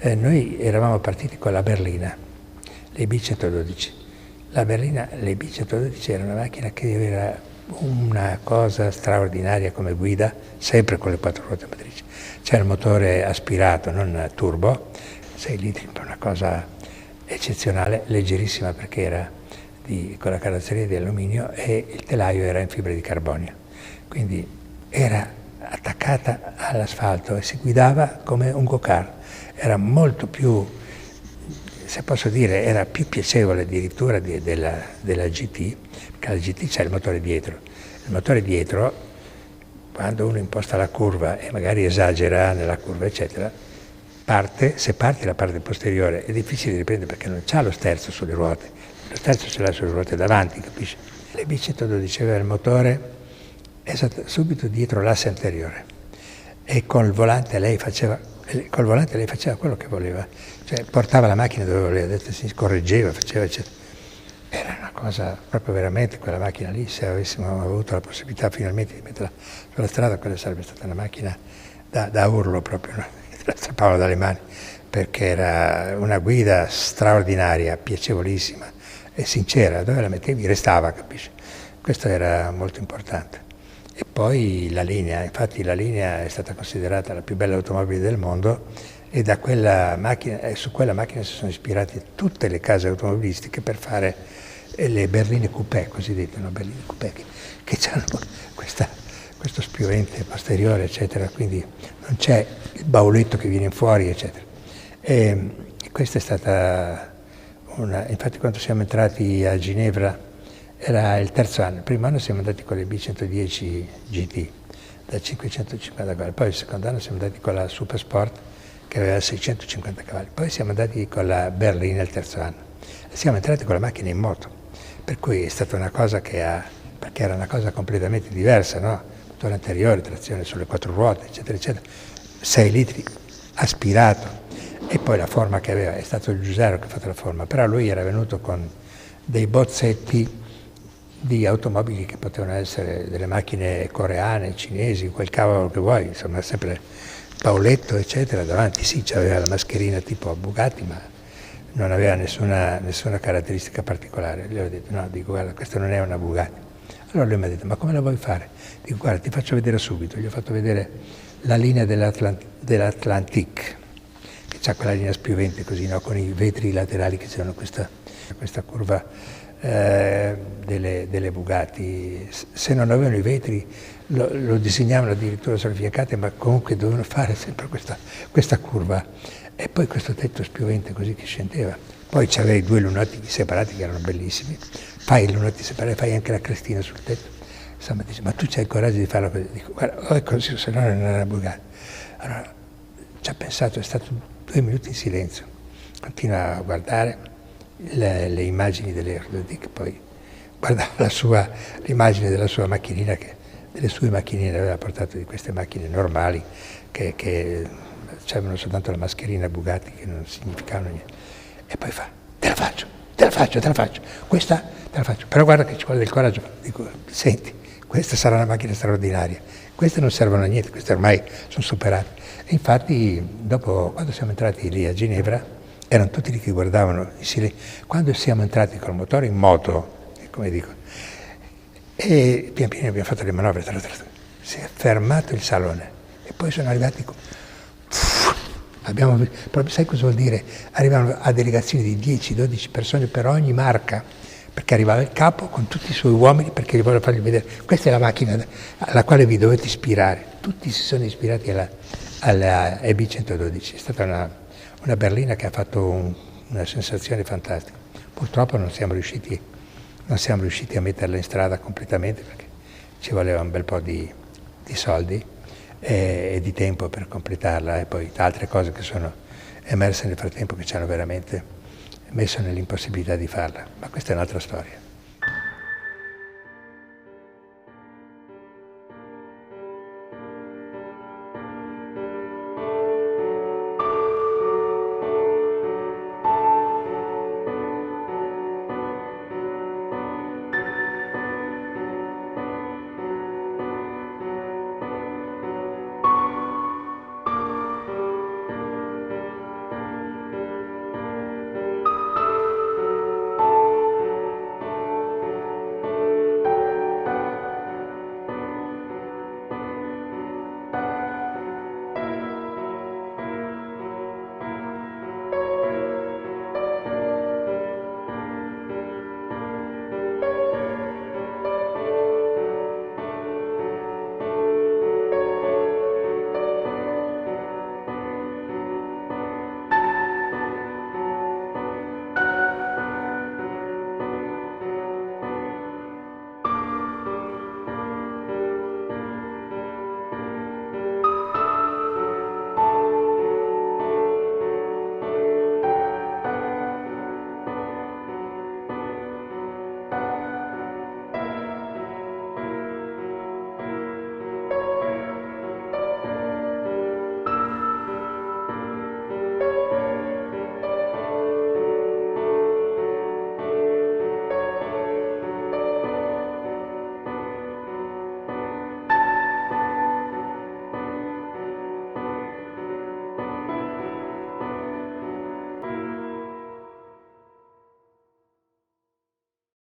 Noi eravamo partiti con la berlina, le B112. La berlina, le B112 era una macchina che era una cosa straordinaria come guida, sempre con le 4 ruote motrici. C'era il motore aspirato, non turbo, 6 litri, una cosa eccezionale, leggerissima perché era con la carrozzeria di alluminio e il telaio era in fibra di carbonio. Quindi era attaccata all'asfalto e si guidava come un go-kart. Era molto più, se posso dire, era più piacevole addirittura della GT, perché alla GT c'è il motore dietro. Il motore dietro, quando uno imposta la curva e magari esagera nella curva, eccetera, se parte la parte posteriore è difficile di riprendere perché non c'ha lo sterzo sulle ruote. Lo sterzo ce l'ha sulle ruote davanti, capisci? Le B112 aveva il motore subito dietro l'asse anteriore e col volante lei faceva quello che voleva, cioè portava la macchina dove voleva, destra, si correggeva, faceva eccetera. Era una cosa proprio veramente quella macchina lì, se avessimo avuto la possibilità finalmente di metterla sulla strada, quella sarebbe stata una macchina da urlo proprio, no? Che te la strappavano dalle mani, perché era una guida straordinaria, piacevolissima e sincera, dove la mettevi restava, capisci? Questo era molto importante. E poi la linea, infatti la linea è stata considerata la più bella automobile del mondo e da quella macchina, su quella macchina si sono ispirate tutte le case automobilistiche per fare le berline coupé, cosiddette, no? Berline coupé, che hanno questo spiovente posteriore, eccetera, quindi non c'è il bauletto che viene fuori, eccetera. E questa è stata infatti quando siamo entrati a Ginevra, era il terzo anno, il primo anno siamo andati con le B110 GT da 550 cavalli, poi il secondo anno siamo andati con la Super Sport che aveva 650 cavalli, poi siamo andati con la Berlina il terzo anno e siamo entrati con la macchina in moto, per cui è stata una cosa perché era una cosa completamente diversa, no? Motore anteriore, trazione sulle 4 ruote, eccetera, eccetera, 6 litri aspirato e poi la forma che aveva, è stato il Giugiaro che ha fatto la forma, però lui era venuto con dei bozzetti di automobili che potevano essere delle macchine coreane, cinesi, quel cavolo che vuoi, insomma sempre Pauletto eccetera, davanti sì, c'aveva la mascherina tipo Bugatti, ma non aveva nessuna caratteristica particolare. Gli ho detto no, dico guarda, questa non è una Bugatti. Allora lui mi ha detto ma come la vuoi fare? Dico guarda, ti faccio vedere subito, gli ho fatto vedere la linea dell'Atlantique, che c'ha quella linea spiovente così, no? Con i vetri laterali che c'erano questa curva delle Bugatti. Se non avevano i vetri lo disegnavano addirittura sulle fiancate, ma comunque dovevano fare sempre questa curva e poi questo tetto spiovente così che scendeva. Poi c'avevi 2 lunotti separati che erano bellissimi, fai i lunotti separati, fai anche la crestina sul tetto. Insomma dice ma tu c'hai il coraggio di farlo così? Dico guarda, o è così, se no non è una Bugatti. Allora ci ha pensato, è stato 2 minuti in silenzio, continua a guardare le immagini delle poi guardava l'immagine della sua macchinina, delle sue macchinine, aveva portato di queste macchine normali che avevano soltanto la mascherina Bugatti che non significavano niente. E poi fa, te la faccio, questa te la faccio, però guarda che ci vuole del coraggio. Dico, senti, questa sarà una macchina straordinaria, queste non servono a niente, queste ormai sono superate. E infatti dopo, quando siamo entrati lì a Ginevra, erano tutti lì che guardavano in silenzio. Quando siamo entrati col motore in moto, come dico, e pian piano abbiamo fatto le manovre, si è fermato il salone e poi sono arrivati proprio, sai cosa vuol dire? Arrivavano a delegazioni di 10-12 persone per ogni marca, perché arrivava il capo con tutti i suoi uomini perché gli voleva fargli vedere questa è la macchina alla quale vi dovete ispirare. Tutti si sono ispirati alla EB112, è stata una berlina che ha fatto una sensazione fantastica. Purtroppo non siamo riusciti a metterla in strada completamente perché ci voleva un bel po' di soldi e di tempo per completarla e poi altre cose che sono emerse nel frattempo che ci hanno veramente messo nell'impossibilità di farla. Ma questa è un'altra storia.